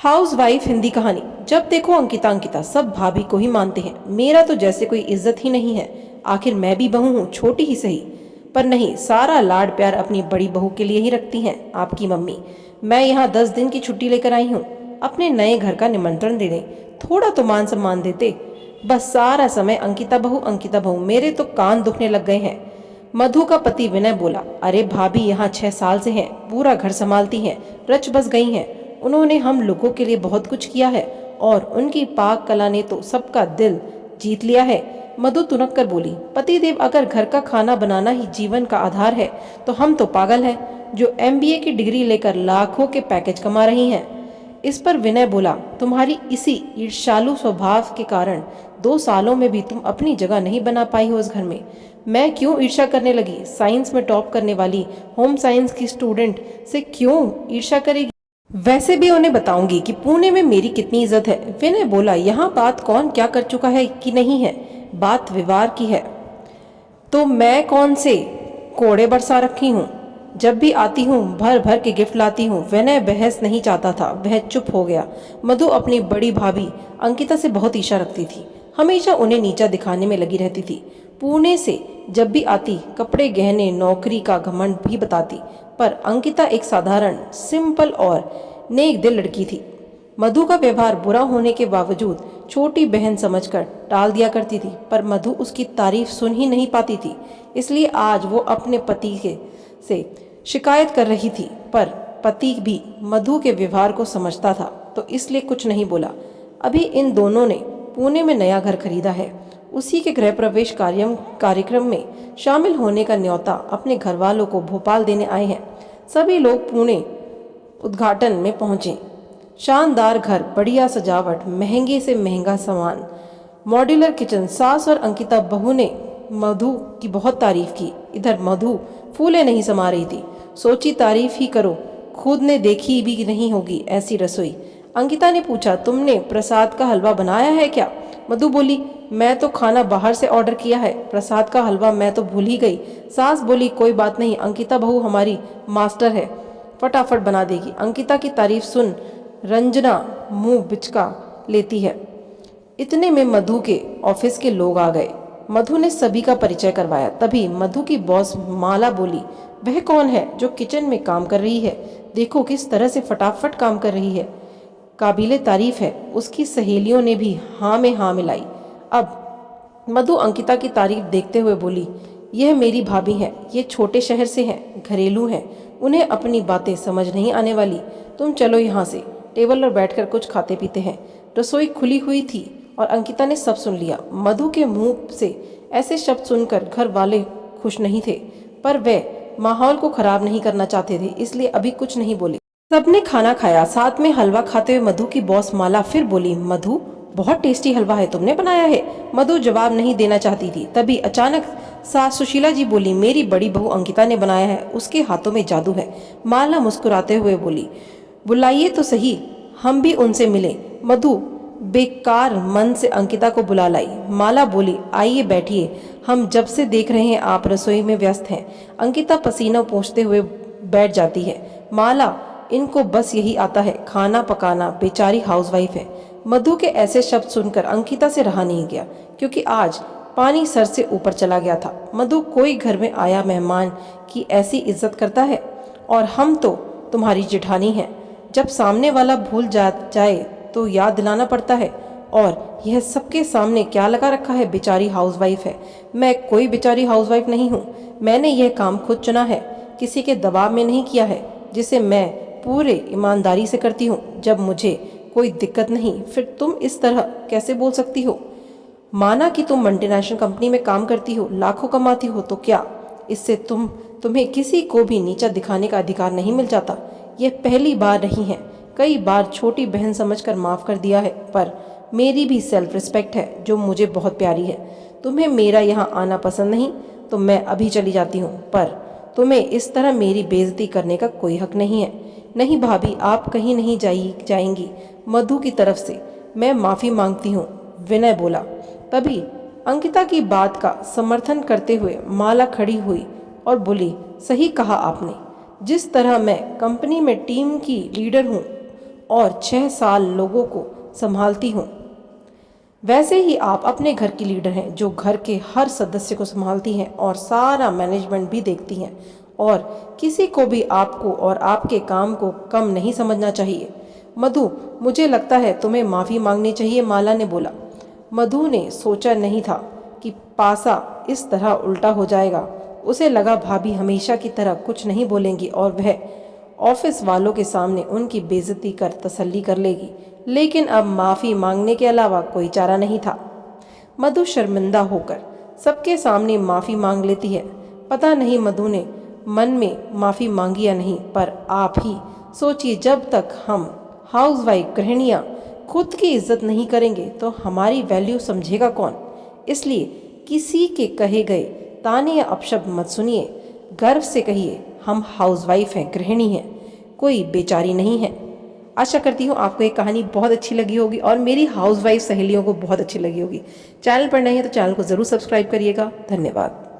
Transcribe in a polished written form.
Housewife Hindi कहानी। जब देखो अंकिता अंकिता, सब भाभी को ही मानते हैं। मेरा तो जैसे कोई इज्जत ही नहीं है। आखिर मैं भी बहू हूँ, छोटी ही सही। पर नहीं, सारा लाड प्यार अपनी बड़ी बहू के लिए ही रखती हैं आपकी मम्मी। मैं यहाँ 10 दिन की छुट्टी लेकर आई हूँ, अपने नए घर का निमंत्रण देने। थोड़ा तो मान सम्मान देते। बस सारा समय अंकिता बहू, मेरे तो कान दुखने लग गए हैं। मधु का पति विनय बोला, अरे भाभी यहाँ 6 साल से हैं, पूरा घर संभालती हैं, रच बस गई हैं। उन्होंने हम लोगों के लिए बहुत कुछ किया है और उनकी पाक कला ने तो सबका दिल जीत लिया है। मधु तुनक कर बोली, पतिदेव अगर घर का खाना बनाना ही जीवन का आधार है तो हम तो पागल हैं जो MBA की डिग्री लेकर लाखों के पैकेज कमा रही हैं। इस पर विनय बोला, तुम्हारी इसी ईर्ष्यालु स्वभाव के कारण 2 सालों में भी तुम अपनी जगह नहीं बना पाई हो इस घर में। मैं क्यों ईर्ष्या करने लगी? साइंस में टॉप करने वाली होम साइंस की स्टूडेंट से क्यों ईर्ष्या करेगी? वैसे भी उन्हें बताऊंगी कि पुणे में मेरी कितनी इज्जत है। विनय बोला, यहाँ बात कौन क्या कर चुका है कि नहीं है, बात व्यवहार की है। तो मैं कौन से कोड़े बरसा रखी हूँ? जब भी आती हूँ भर भर के गिफ्ट लाती हूँ। विनय बहस नहीं चाहता था, वह चुप हो गया। मधु अपनी बड़ी भाभी अंकिता से बहुत ईर्ष्या रखती थी, हमेशा उन्हें नीचा दिखाने में लगी रहती थी। पुणे से जब भी आती कपड़े गहने नौकरी का घमंड भी बताती, पर अंकिता एक साधारण सिंपल और नेक दिल लड़की थी। मधु का व्यवहार बुरा होने के बावजूद छोटी बहन समझकर टाल दिया करती थी, पर मधु उसकी तारीफ सुन ही नहीं पाती थी। इसलिए आज वो अपने पति के से शिकायत कर रही थी, पर पति भी मधु के व्यवहार को समझता था तो इसलिए कुछ नहीं बोला। अभी इन दोनों ने पुणे में नया घर खरीदा है, उसी के गृह प्रवेश कार्यक्रम में शामिल होने का न्योता अपने घर वालों को भोपाल देने आए हैं। सभी लोग पुणे उद्घाटन में पहुंचे। शानदार घर, बढ़िया सजावट, महंगे से महंगा सामान, मॉड्यूलर किचन। सास और अंकिता बहू ने मधु की बहुत तारीफ की। इधर मधु फूले नहीं समा रही थी। सोची तारीफ ही करो, खुद ने देखी भी नहीं होगी ऐसी रसोई। अंकिता ने पूछा, तुमने प्रसाद का हलवा बनाया है क्या? मधु बोली, मैं तो खाना बाहर से ऑर्डर किया है, प्रसाद का हलवा मैं तो भूल ही गई। सास बोली, कोई बात नहीं, अंकिता बहू हमारी मास्टर है, फटाफट बना देगी। अंकिता की तारीफ सुन रंजना मुंह बिचका लेती है। इतने में मधु के ऑफिस के लोग आ गए। मधु ने सभी का परिचय करवाया। तभी मधु की बॉस माला बोली, वह कौन है जो किचन में काम कर रही है? देखो किस तरह से फटाफट काम कर रही है, काबिले तारीफ है। उसकी सहेलियों ने भी हाँ में हाँ मिलाई। अब मधु अंकिता की तारीफ देखते हुए बोली, यह मेरी भाभी हैं, ये छोटे शहर से हैं, घरेलू हैं, उन्हें अपनी बातें समझ नहीं आने वाली। तुम चलो यहाँ से, टेबल पर बैठकर कुछ खाते पीते हैं। रसोई खुली हुई थी और अंकिता ने सब सुन लिया। मधु के मुंह से ऐसे शब्द सुनकर घर वाले खुश नहीं थे, पर वे माहौल को खराब नहीं करना चाहते थे, इसलिए अभी कुछ नहीं बोले। सबने खाना खाया, साथ में हलवा खाते हुए मधु की बॉस माला फिर बोली, मधु बहुत टेस्टी हलवा है, तुमने बनाया है? मधु जवाब नहीं देना चाहती थी। तभी अचानक सास सुशीला जी बोली, मेरी बड़ी बहू अंकिता ने बनाया है, उसके हाथों में जादू है। माला मुस्कुराते हुए बोली, बुलाइए तो सही, हम भी उनसे मिले। मधु बेकार मन से अंकिता को बुला लाई। माला बोली, आइए बैठिए, हम जब से देख रहे हैं आप रसोई में व्यस्त हैं। अंकिता पसीना पोंछते हुए बैठ जाती है। माला, इनको बस यही आता है, खाना पकाना, बेचारी हाउसवाइफ है। मधु के ऐसे शब्द सुनकर अंकिता से रहा नहीं गया, क्योंकि आज पानी सर से ऊपर चला गया था। मधु, कोई घर में आया मेहमान की ऐसी इज्जत करता है? और हम तो तुम्हारी जेठानी हैं, जब सामने वाला भूल जाए तो याद दिलाना पड़ता है। और यह सबके सामने क्या लगा रखा है, बेचारी हाउसवाइफ है। मैं कोई बेचारी हाउसवाइफ नहीं हूँ, मैंने यह काम खुद चुना है, किसी के दबाव में नहीं किया है, जिसे मैं पूरे ईमानदारी से करती हूँ। जब मुझे कोई दिक्कत नहीं, फिर तुम इस तरह कैसे बोल सकती हो? माना कि तुम मल्टीनेशनल कंपनी में काम करती हो, लाखों कमाती हो, तो क्या इससे तुम्हें किसी को भी नीचा दिखाने का अधिकार नहीं मिल जाता? यह पहली बार नहीं है, कई बार छोटी बहन समझकर माफ़ कर दिया है, पर मेरी भी सेल्फ रिस्पेक्ट है जो मुझे बहुत प्यारी है। तुम्हें मेरा यहाँ आना पसंद नहीं तो मैं अभी चली जाती हूँ, पर तुम्हें इस तरह मेरी बेइज्जती करने का कोई हक नहीं है। नहीं भाभी, आप कहीं नहीं जाएंगी। मधु की तरफ से मैं माफ़ी मांगती हूँ, विनय बोला। तभी अंकिता की बात का समर्थन करते हुए माला खड़ी हुई और बोली, सही कहा आपने, जिस तरह मैं कंपनी में टीम की लीडर हूँ और 6 साल लोगों को संभालती हूँ। वैसे ही आप अपने घर की लीडर हैं जो घर के हर सदस्य को संभालती हैं और सारा मैनेजमेंट भी देखती हैं, और किसी को भी आपको और आपके काम को कम नहीं समझना चाहिए। मधु, मुझे लगता है तुम्हें माफ़ी मांगनी चाहिए, माला ने बोला। मधु ने सोचा नहीं था कि पासा इस तरह उल्टा हो जाएगा। उसे लगा भाभी हमेशा की तरह कुछ नहीं बोलेंगी और वह ऑफिस वालों के सामने उनकी बेइज्जती कर तसल्ली कर लेगी, लेकिन अब माफ़ी मांगने के अलावा कोई चारा नहीं था। मधु शर्मिंदा होकर सबके सामने माफ़ी मांग लेती है। पता नहीं मधु ने मन में माफ़ी मांगी या नहीं, पर आप ही सोचिए, जब तक हम हाउसवाइफ गृहिणियाँ खुद की इज्जत नहीं करेंगे तो हमारी वैल्यू समझेगा कौन। इसलिए किसी के कहे गए ताने या अपशब्द मत सुनिए। गर्व से कहिए, हम हाउसवाइफ हैं, गृहिणी हैं, कोई बेचारी नहीं है। आशा करती हूँ आपको ये कहानी बहुत अच्छी लगी होगी और मेरी हाउसवाइफ सहेलियों को बहुत अच्छी लगी होगी। चैनल पर नए हैं तो चैनल को ज़रूर सब्सक्राइब करिएगा। धन्यवाद।